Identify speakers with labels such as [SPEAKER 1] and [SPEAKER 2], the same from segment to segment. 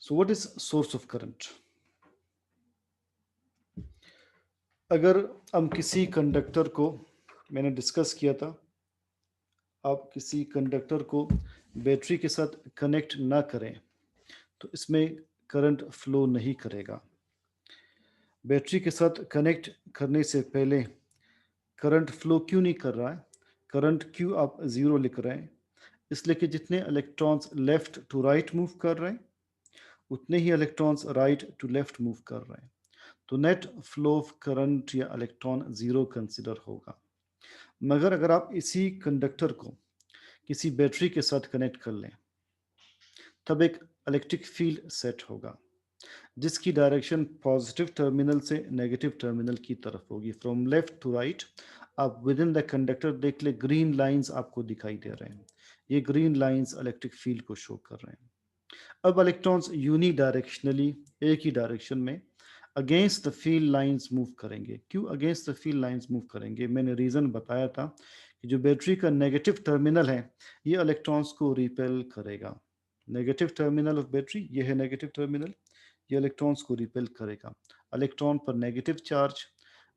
[SPEAKER 1] So what is source of current? अगर हम किसी कंडक्टर को, मैंने डिस्कस किया था, आप किसी कंडक्टर को बैटरी के साथ कनेक्ट ना करें तो इसमें करंट फ्लो नहीं करेगा। बैटरी के साथ कनेक्ट करने से पहले करंट फ्लो क्यों नहीं कर रहा है? करंट क्यों आप ज़ीरो लिख रहे हैं? इसलिए कि जितने electrons left to right move कर रहे हैं, उतने ही electrons right to left move कर रहे हैं। तो नेट फ्लो ऑफ करंट या इलेक्ट्रॉन ज़ीरो कंसिडर होगा। मगर अगर आप इसी कंडक्टर को किसी बैटरी के साथ कनेक्ट कर लें, तब एक इलेक्ट्रिक फील्ड सेट होगा, जिसकी डायरेक्शन पॉजिटिव टर्मिनल से नेगेटिव टर्मिनल की तरफ होगी, फ्रॉम लेफ्ट टू राइट। आप विद इन द कंडक्टर देख ले, ग्रीन लाइंस आपको दिखाई दे रहे हैं। ये ग्रीन लाइंस इलेक्ट्रिक फील्ड को शो कर रहे हैं। अब इलेक्ट्रॉन्स यूनी डायरेक्शनली, एक ही डायरेक्शन में against the field lines move करेंगे। क्यों against the field lines move करेंगे? मैंने रीज़न बताया था कि जो बैटरी का नेगेटिव टर्मिनल है, ये इलेक्ट्रॉन्स को रिपेल करेगा। नेगेटिव टर्मिनल ऑफ बैटरी, ये है नेगेटिव टर्मिनल, ये इलेक्ट्रॉन्स को रिपेल करेगा। इलेक्ट्रॉन पर नेगेटिव चार्ज,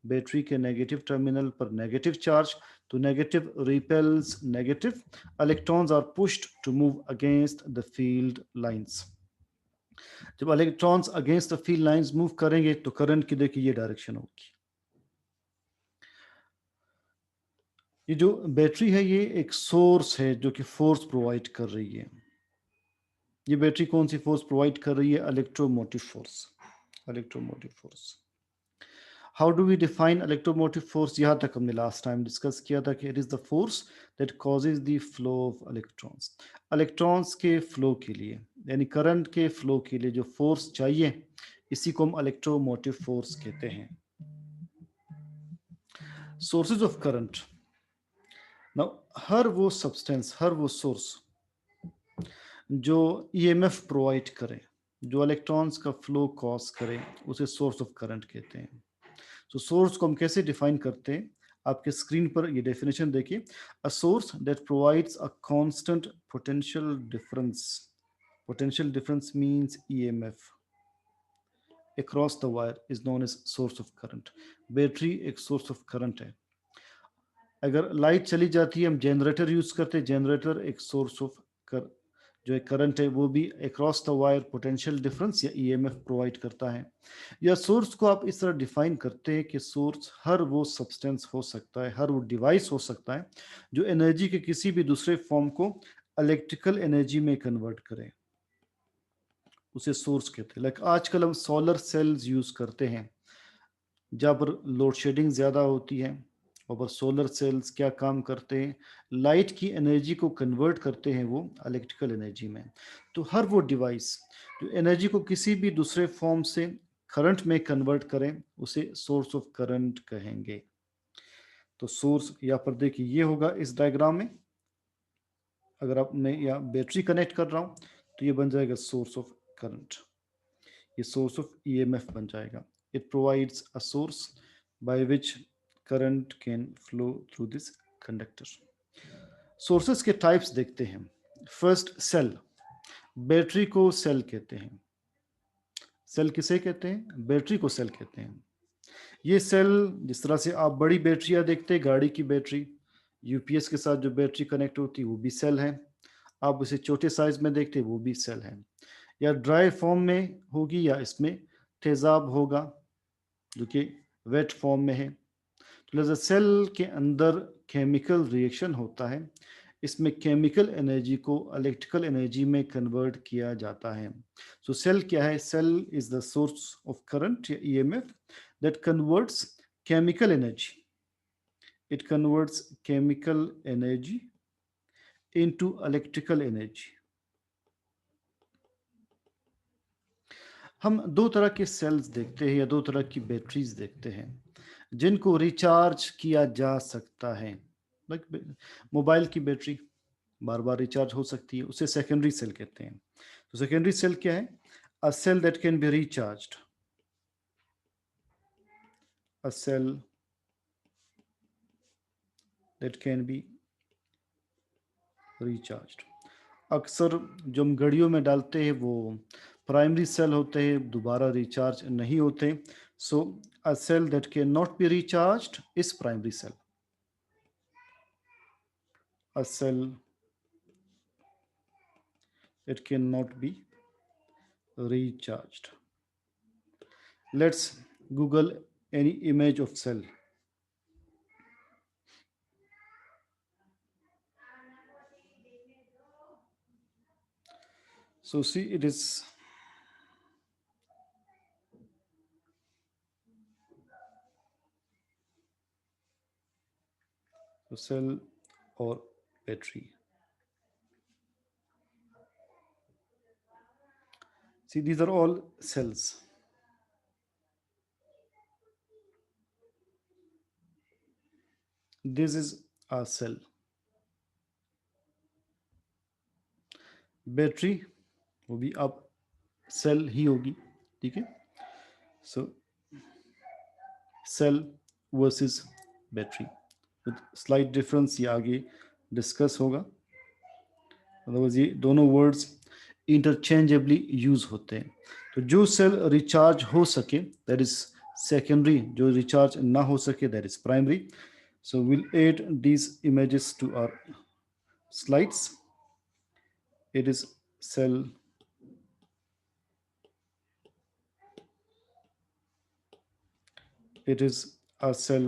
[SPEAKER 1] बैटरी के नेगेटिव टर्मिनल पर नेगेटिव चार्ज, तो negative repels negative, electrons are pushed to move against the field lines. जब electrons against the field lines move करेंगे तो करंट की देखिए ये डायरेक्शन होगी। ये जो बैटरी है, ये एक सोर्स है जो कि फोर्स प्रोवाइड कर रही है। ये बैटरी कौन सी फोर्स प्रोवाइड कर रही है? Electromotive force. Electromotive force. How do we define electromotive force? यहाँ तक हमने लास्ट टाइम डिस्कस किया था कि it is the force that causes the flow of electrons. Electrons के फ्लो के लिए, यानी करंट के फ्लो के लिए जो फोर्स चाहिए, इसी को हम इलेक्ट्रोमोटिव फोर्स कहते हैं। Sources of current. नाउ हर वो सब्सटेंस, हर वो सोर्स जो ईएमएफ प्रोवाइड करे, जो इलेक्ट्रॉन्स का फ्लो कॉज करे, उसे सोर्स ऑफ करंट कहते हैं। तो सोर्स को हम कैसे डिफाइन करते हैं? आपके स्क्रीन पर ये डेफिनेशन देखिए। अ source that provides a constant potential difference, potential difference means EMF across the wire is known as source of current। Battery एक सोर्स ऑफ करंट है। अगर लाइट चली जाती है, हम जनरेटर यूज करते हैं, जनरेटर एक सोर्स ऑफ कर, जो एक करंट है, वो भी across the wire potential difference या ईएमएफ प्रोवाइड करता है। या सोर्स को आप इस तरह डिफाइन करते हैं कि सोर्स हर वो सब्सटेंस हो सकता है, हर वो डिवाइस हो सकता है जो एनर्जी के किसी भी दूसरे फॉर्म को इलेक्ट्रिकल एनर्जी में कन्वर्ट करे, उसे सोर्स कहते हैं। लाइक आजकल हम सोलर सेल्स यूज करते हैं, जहाँ पर लोड शेडिंग ज़्यादा होती है, और सोलर सेल्स क्या काम करते हैं? लाइट की एनर्जी को कन्वर्ट करते हैं वो इलेक्ट्रिकल एनर्जी में। तो हर वो डिवाइस जो एनर्जी को किसी भी दूसरे फॉर्म से करंट में कन्वर्ट करें, उसे सोर्स ऑफ करंट कहेंगे। तो सोर्स यहाँ पर देखिए ये होगा इस डायग्राम में। अगर आप मैं यहाँ बैटरी कनेक्ट कर रहा हूँ तो ये बन जाएगा सोर्स ऑफ करंट, ये सोर्स ऑफ ईएमएफ बन जाएगा। It provides a source by which current can flow through this conductor. Sources के टाइप्स देखते हैं। First cell. बैटरी को सेल कहते हैं। सेल किसे कहते हैं? बैटरी को सेल कहते हैं। ये सेल, जिस तरह से आप बड़ी बैटरियां देखते हैं, गाड़ी की बैटरी, यूपीएस के साथ जो बैटरी कनेक्ट होती है वो भी सेल है। आप उसे छोटे साइज में देखते हैं, वो भी सेल है। या ड्राई फॉर्म में होगी या इसमें तेजाब होगा जो कि वेट फॉर्म में है। तो लिहाजा सेल के अंदर केमिकल रिएक्शन होता है, इसमें केमिकल एनर्जी को इलेक्ट्रिकल एनर्जी में कन्वर्ट किया जाता है। सो सेल क्या है? Cell is the source of current या EMF that converts chemical energy, it converts chemical energy into electrical energy. हम दो तरह के सेल्स देखते हैं या दो तरह की बैटरीज देखते हैं जिनको रिचार्ज किया जा सकता है। लाइक मोबाइल की बैटरी बार बार रिचार्ज हो सकती है, उसे सेकेंडरी सेल कहते हैं। तो सेकेंडरी सेल क्या है? A cell that can be recharged, a cell that can be recharged. अक्सर जो हम घड़ियों में डालते हैं वो प्राइमरी सेल होते हैं, दोबारा रिचार्ज नहीं होते. So a cell that can not be recharged is primary cell. A cell it cannot be recharged. Let's Google any image of cell. So see, it is a cell or battery. See, these are all cells. This is a cell. Battery वो भी अब cell ही होगी. ठीक है. So cell versus battery with slight difference, ये आगे discuss होगा. अदरवाइज ये दोनों वर्ड्स इंटरचेंजेबली यूज होते हैं. तो जो सेल रिचार्ज हो सके दैट इज सेकेंडरी, जो रिचार्ज ना हो सके that is primary. So will add these images to our slides. It is cell, it is a cell,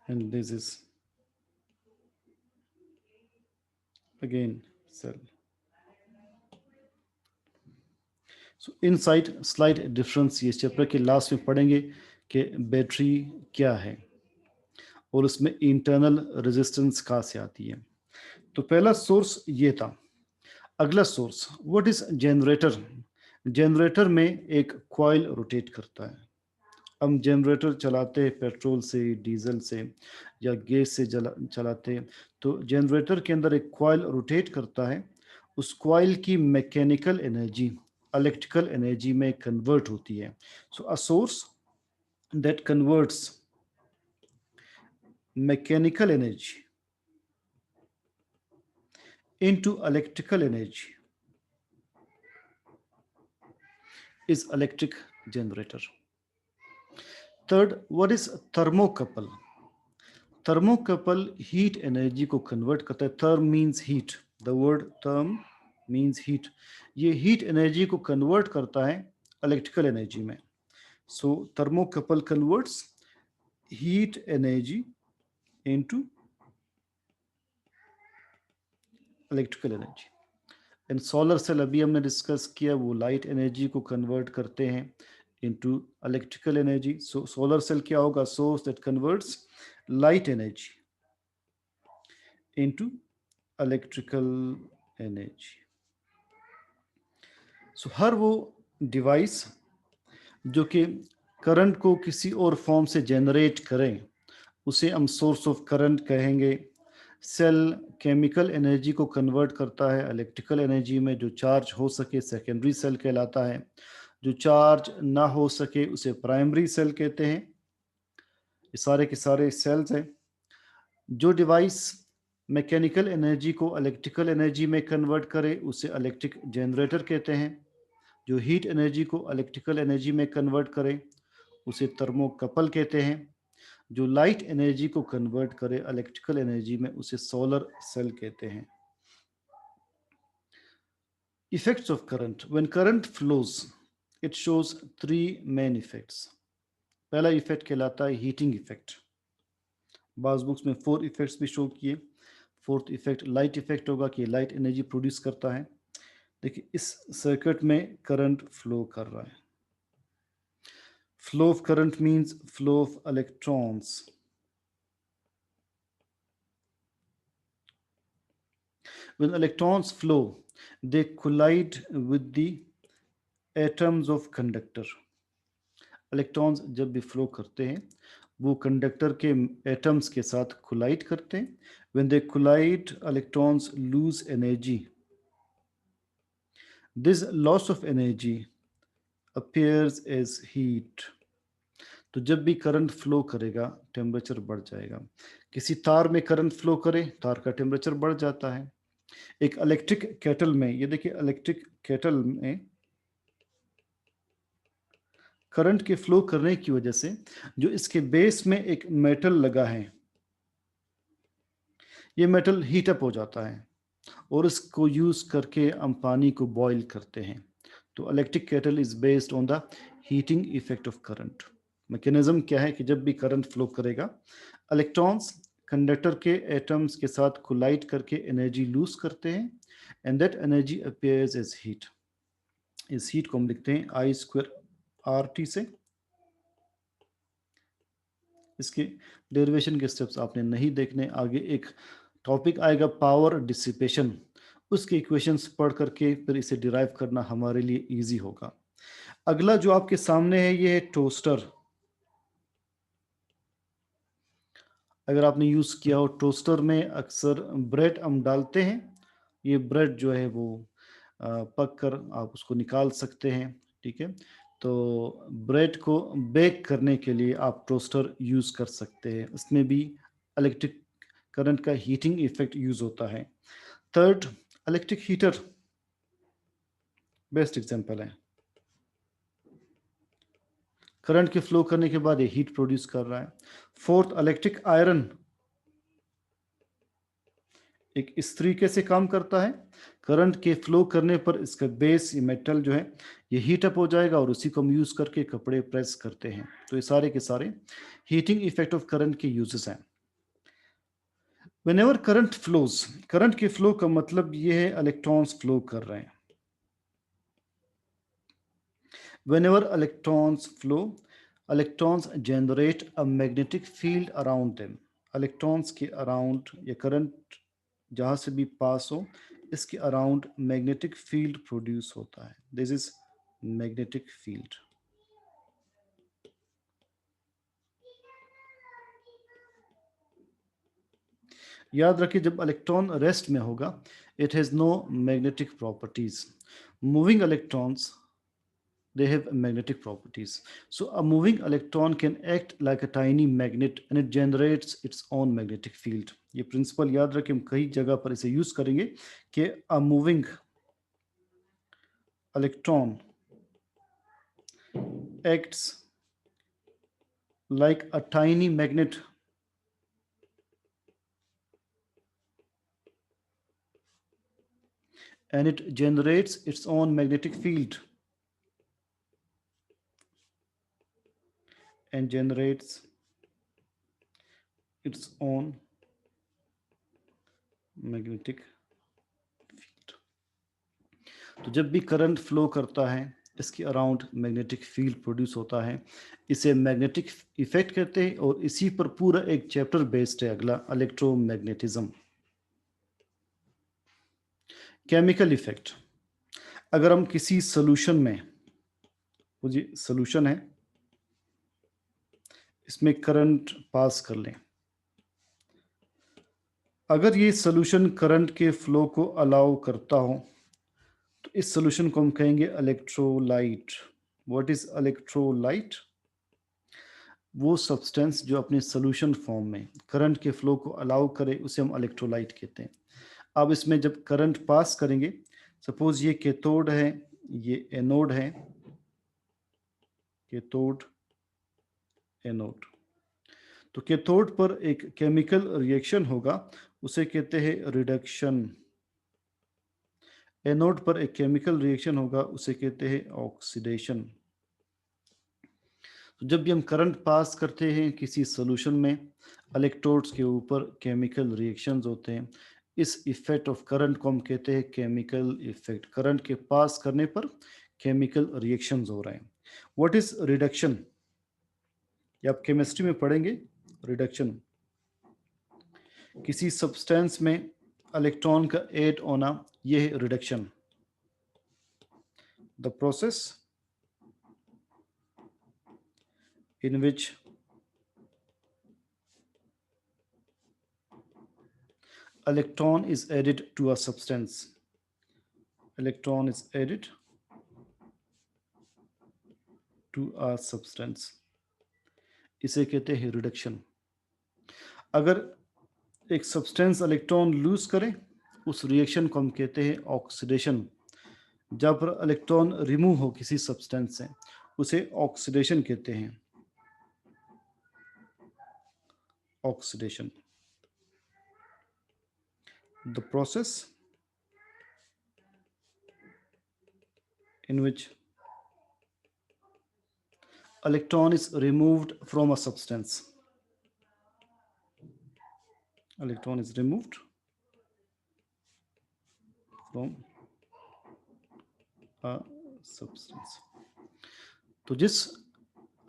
[SPEAKER 1] and this is again cell. So inside slight difference, ये chapter के last में पढ़ेंगे कि battery क्या है और उसमें इंटरनल रेजिस्टेंस कहाँ से आती है. तो पहला सोर्स ये था. अगला source, what is generator. Generator में एक कॉइल रोटेट करता है. हम जनरेटर चलाते हैं पेट्रोल से, डीजल से या गैस से चलाते हैं. तो जनरेटर के अंदर एक कॉइल रोटेट करता है. उस कॉइल की मैकेनिकल एनर्जी इलेक्ट्रिकल एनर्जी में कन्वर्ट होती है. So a source that converts mechanical energy into electrical energy is electric generator. Third, what is thermocouple. Thermocouple heat energy को कन्वर्ट करता है. Therm means heat, the word therm means heat. ये heat energy को convert करता है electrical energy में. So thermocouple converts heat energy into electrical energy. And solar cell अभी हमने डिस्कस किया, वो लाइट एनर्जी को कन्वर्ट करते हैं इनटू इलेक्ट्रिकल एनर्जी. सो सोलर सेल क्या होगा, source that converts light energy into electrical energy. सो हर वो डिवाइस जो कि करंट को किसी और फॉर्म से जनरेट करें उसे हम सोर्स ऑफ करंट कहेंगे. सेल केमिकल एनर्जी को कन्वर्ट करता है इलेक्ट्रिकल एनर्जी में. जो चार्ज हो सके सेकेंडरी सेल कहलाता है. जो चार्ज ना हो सके उसे प्राइमरी सेल कहते हैं. ये सारे के सारे सेल्स हैं. जो डिवाइस मैकेनिकल एनर्जी को इलेक्ट्रिकल एनर्जी में कन्वर्ट करे उसे इलेक्ट्रिक जनरेटर कहते हैं. जो हीट एनर्जी को इलेक्ट्रिकल एनर्जी में कन्वर्ट करे उसे थर्मोकपल कहते हैं. जो लाइट एनर्जी को कन्वर्ट करे इलेक्ट्रिकल एनर्जी में उसे सोलर सेल कहते हैं. Effects of current. When current flows it shows 3 main effects. पहला इफेक्ट कहलाता है हीटिंग इफेक्ट. बाज बुक्स में 4 इफेक्ट्स भी शो किए. फोर्थ इफेक्ट लाइट इफेक्ट होगा कि लाइट एनर्जी प्रोड्यूस करता है. देखिए इस सर्किट में करंट फ्लो कर रहा है. Flow of current means flow of electrons. When electrons flow they collide with the atoms of conductor. Electrons जब भी फ्लो करते हैं वो कंडक्टर के एटम्स के साथ कोलाइड करते हैं. When they collide electrons lose energy. This loss of energy appears as heat. तो जब भी करंट फ्लो करेगा टेम्परेचर बढ़ जाएगा। किसी तार में करंट फ्लो करे, तार का टेम्परेचर बढ़ जाता है। एक इलेक्ट्रिक केटल में, ये देखिए इलेक्ट्रिक केटल में करंट के फ्लो करने की वजह से जो इसके बेस में एक मेटल लगा है, ये मेटल हीट अप हो जाता है और इसको यूज करके हम पानी को बॉईल करते हैं। तो electric kettle is based on the heating effect of current. Mechanism क्या है कि जब भी करंट फ्लो करेगा, इलेक्ट्रॉन्स कंडक्टर के एटम्स के साथ कोलाइड करके एनर्जी लूज करते हैं and that energy appears as heat. इस हीट को हम लिखते हैं आई स्क्वायर आर टी से। इसके डेरिवेशन के स्टेप्स आपने नहीं देखने, आगे एक टॉपिक आएगा पावर डिसिपेशन, उसके इक्वेशंस पढ़ करके फिर इसे डिराइव करना हमारे लिए इजी होगा। अगला जो आपके सामने है ये है टोस्टर। अगर आपने यूज़ किया हो टोस्टर में, अक्सर ब्रेड हम डालते हैं, ये ब्रेड जो है वो पक कर आप उसको निकाल सकते हैं, ठीक है। तो ब्रेड को बेक करने के लिए आप टोस्टर यूज़ कर सकते हैं, उसमें भी इलेक्ट्रिक करंट का हीटिंग इफेक्ट यूज़ होता है। Third, electric heater best example है। करंट के फ्लो करने के बाद ये हीट प्रोड्यूस कर रहा है। फोर्थ, इलेक्ट्रिक आयरन एक इस तरीके से काम करता है, करंट के फ्लो करने पर इसका बेस, ये मेटल जो है ये हीट अप हो जाएगा और उसी को हम यूज़ करके कपड़े प्रेस करते हैं। तो ये सारे के सारे हीटिंग इफेक्ट ऑफ करंट के यूजेस हैं। व्हेनेवर करंट फ्लोज, करंट के फ्लो का मतलब ये है इलेक्ट्रॉन्स फ्लो कर रहे हैं। Whenever electrons flow, electrons generate a magnetic field around them. Electrons के अराउंड या करंट जहाँ से भी पास हो, इसके अराउंड मैग्नेटिक फील्ड प्रोड्यूस होता है। This is magnetic field. याद रखिए जब इलेक्ट्रॉन रेस्ट में होगा, it has no magnetic properties. Moving electrons, they have magnetic properties. So a moving electron can act like a tiny magnet and it generates its own magnetic field. ये principal याद रखें, हम कई जगह पर इसे यूज करेंगे कि a moving electron acts like a tiny magnet and it generates its own magnetic field and generates its own magnetic field. तो जब भी करंट फ्लो करता है, इसके अराउंड मैग्नेटिक फील्ड प्रोड्यूस होता है, इसे मैग्नेटिक इफेक्ट कहते हैं और इसी पर पूरा एक चैप्टर बेस्ड है अगला, इलेक्ट्रोमैग्नेटिज्म। केमिकल इफेक्ट, अगर हम किसी सोल्यूशन में, वो जी सोल्यूशन है, इसमें करंट पास कर लें, अगर ये सोल्यूशन करंट के फ्लो को अलाउ करता हो तो इस सोल्यूशन को हम कहेंगे इलेक्ट्रोलाइट। What is electrolyte? वो सब्सटेंस जो अपने सोल्यूशन फॉर्म में करंट के फ्लो को अलाउ करे उसे हम इलेक्ट्रोलाइट कहते हैं। अब इसमें जब करंट पास करेंगे, सपोज ये कैथोड है, ये एनोड है, कैथोड एनोड। तो कैथोड पर एक केमिकल रिएक्शन होगा, उसे कहते हैं रिडक्शन। एनोड पर एक केमिकल रिएक्शन होगा, उसे कहते हैं ऑक्सीडेशन। तो जब भी हम करंट पास करते हैं किसी सॉल्यूशन में, इलेक्ट्रोड्स के ऊपर केमिकल रिएक्शंस होते हैं, इस इफेक्ट ऑफ करंट को हम कहते हैं केमिकल इफेक्ट। करंट के पास करने पर केमिकल रिएक्शंस हो रहे हैं। What is reduction? ये आप केमिस्ट्री में पढ़ेंगे। रिडक्शन, किसी सब्सटेंस में इलेक्ट्रॉन का ऐड होना, यह है reduction. The process in which electron is added to a substance. Electron is added to a substance. इसे कहते हैं रिडक्शन। अगर एक सब्सटेंस इलेक्ट्रॉन लूज करे, उस रिएक्शन को हम कहते हैं ऑक्सीडेशन। जब पर इलेक्ट्रॉन रिमूव हो किसी सब्सटेंस से, उसे ऑक्सीडेशन कहते हैं, oxidation. The process in which electron is removed from a substance. Electron is removed from a substance. तो जिस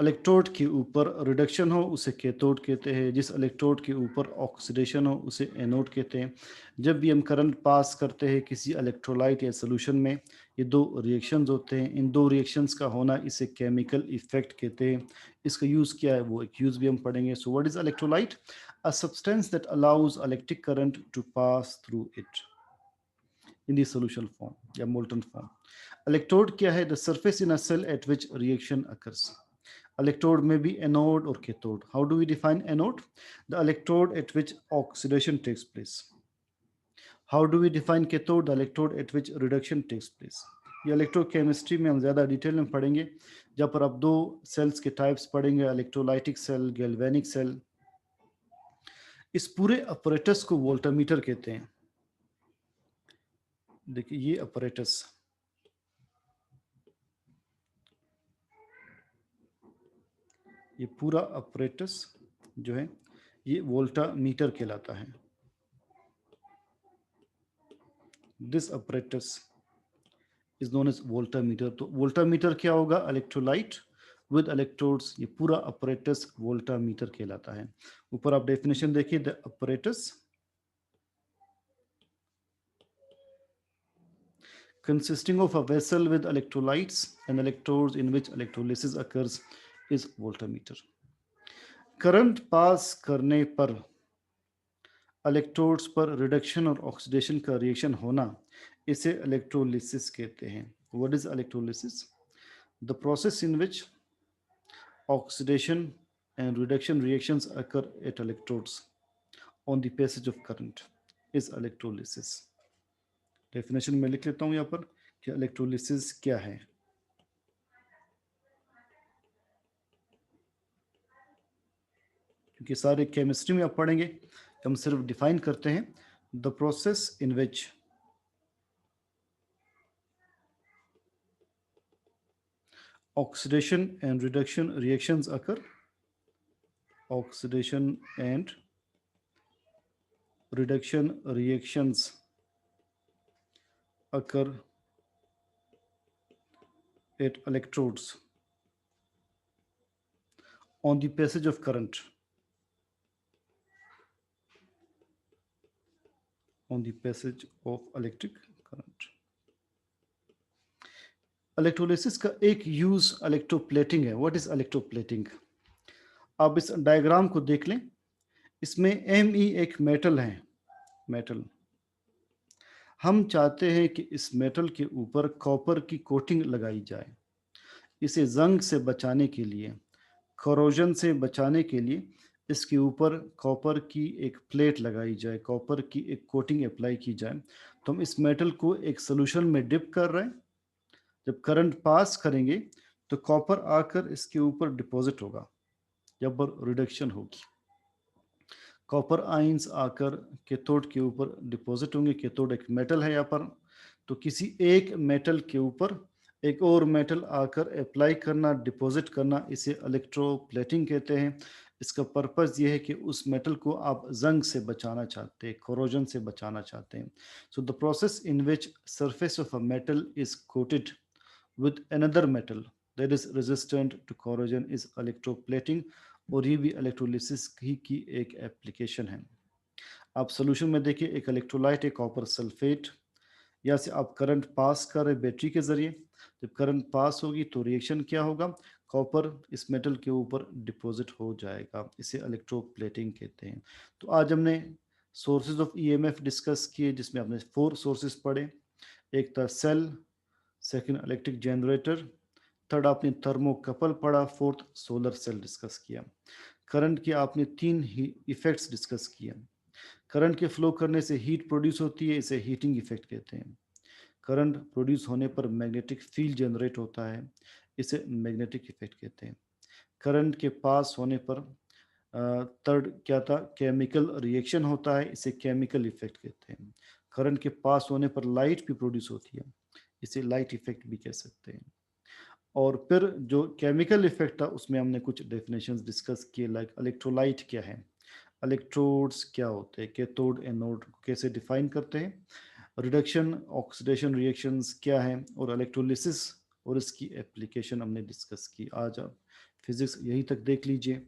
[SPEAKER 1] इलेक्ट्रोड के ऊपर रिडक्शन हो उसे कैथोड कहते हैं, जिस इलेक्ट्रोड के ऊपर ऑक्सीडेशन हो उसे एनोड कहते हैं। जब भी हम करंट पास करते हैं किसी इलेक्ट्रोलाइट या सोल्यूशन में, ये दो रिएक्शंस होते हैं। इन दो रिएक्शंस का होना इसे केमिकल इफेक्ट कहते हैं। इसका यूज़ क्या है वो एक यूज़ भी हम पढ़ेंगे। So what is electrolyte? A substance that allows electric current to pass through it in the solution form या molten form. Electrode क्या है? The surface in a cell at which reaction occurs. Electrode may be anode or cathode. How do we define anode? The electrode at which oxidation takes place. How do we define cathode? The electrode at which reduction takes place. ये electrochemistry में हम ज़्यादा detail में पढ़ेंगे, जहाँ पर आप दो सेल्स के टाइप्स पढ़ेंगे, इलेक्ट्रोलाइटिक सेल, गैल्वेनिक सेल। इस पूरे अपरेटस को वोल्टामीटर कहते हैं। देखिए ये अपरेटस, ये पूरा अपरेटस जो है ये वोल्टामीटर कहलाता है। This apparatus is known as voltameter. तो वोल्टामीटर क्या होगा? Electrolyte with electrodes. ये पूरा अपरेटस वोल्टामीटर कहलाता है। ऊपर आप डेफिनेशन देखिए, the apparatus consisting of a vessel with electrolytes and electrodes in which electrolysis occurs is voltmeter. Current pass करने पर इलेक्ट्रोड्स पर रिडक्शन और ऑक्सीडेशन का रिएक्शन होना, इसे इलेक्ट्रोलिसिस कहते हैं। What is electrolysis? The process in which oxidation and reduction reactions occur at electrodes on the passage of current is electrolysis. Definition में लिख लेता हूं यहाँ पर कि इलेक्ट्रोलिसिस क्या है। क्योंकि सारे केमिस्ट्री में आप पढ़ेंगे, हम सिर्फ डिफाइन करते हैं। The process in which oxidation and reduction reactions occur. Oxidation and reduction reactions occur at electrodes on the passage of current. On the passage of electric current. Electrolysis का एक यूज इलेक्ट्रोप्लेटिंग है। What is electroplating? आप इस diagram को देख लें, इसमें Me एक मेटल है, मेटल। हम चाहते हैं कि इस मेटल के ऊपर कॉपर की कोटिंग लगाई जाए। इसे जंग से बचाने के लिए, करोजन से बचाने के लिए इसके ऊपर कॉपर की एक प्लेट लगाई जाए, कॉपर की एक कोटिंग अप्लाई की जाए। तो हम इस मेटल को एक सोल्यूशन में डिप कर रहे हैं। जब करंट पास करेंगे तो कॉपर आकर इसके ऊपर डिपॉजिट होगा, जब रिडक्शन होगी कॉपर आइंस आकर कैथोड के ऊपर डिपॉजिट होंगे। कैथोड एक मेटल है यहाँ पर, तो किसी एक मेटल के ऊपर एक और मेटल आकर अप्लाई करना, डिपॉजिट करना, इसे इलेक्ट्रोप्लेटिंग कहते हैं। इसका पर्पस ये है कि उस मेटल को आप जंग से बचाना चाहते हैं, कोरोजन से बचाना चाहते हैं। So the process in which surface of a metal is coated with another metal that is resistant to corrosion is electroplating। और ये भी इलेक्ट्रोलिसिस ही की एक एप्लीकेशन है। आप सोल्यूशन में देखिए, एक इलेक्ट्रोलाइट है कॉपर सल्फेट, यहाँ से आप करंट पास कर रहे बैटरी के जरिए। जब करंट पास होगी तो रिएक्शन क्या होगा? कॉपर इस मेटल के ऊपर डिपॉजिट हो जाएगा, इसे इलेक्ट्रोप्लेटिंग कहते हैं। तो आज हमने सोर्सेज ऑफ ईएमएफ डिस्कस किए, जिसमें आपने 4 सोर्सेज पढ़े। एक था cell, second electric generator, third आपने थर्मोकपल पढ़ा, फोर्थ सोलर सेल डिस्कस किया। करंट के आपने 3 इफेक्ट्स डिस्कस किए। करंट के फ्लो करने से हीट प्रोड्यूस होती है, इसे हीटिंग इफेक्ट कहते हैं। करंट प्रोड्यूस होने पर मैग्नेटिक फील्ड जनरेट होता है, इसे मैग्नेटिक इफेक्ट कहते हैं। करंट के पास होने पर थर्ड क्या था, केमिकल रिएक्शन होता है, इसे केमिकल इफेक्ट कहते हैं। करंट के पास होने पर लाइट भी प्रोड्यूस होती है, इसे लाइट इफेक्ट भी कह सकते हैं। और फिर जो केमिकल इफेक्ट था उसमें हमने कुछ डेफिनेशंस डिस्कस किए, लाइक इलेक्ट्रोलाइट क्या है, इलेक्ट्रोड्स क्या होते हैं, कैथोड एनोड कैसे डिफाइन करते हैं, रिडक्शन ऑक्सीडेशन रिएक्शंस क्या है, और इलेक्ट्रोलिसिस और इसकी एप्लीकेशन हमने डिस्कस की। आज आप फिजिक्स यहीं तक देख लीजिए।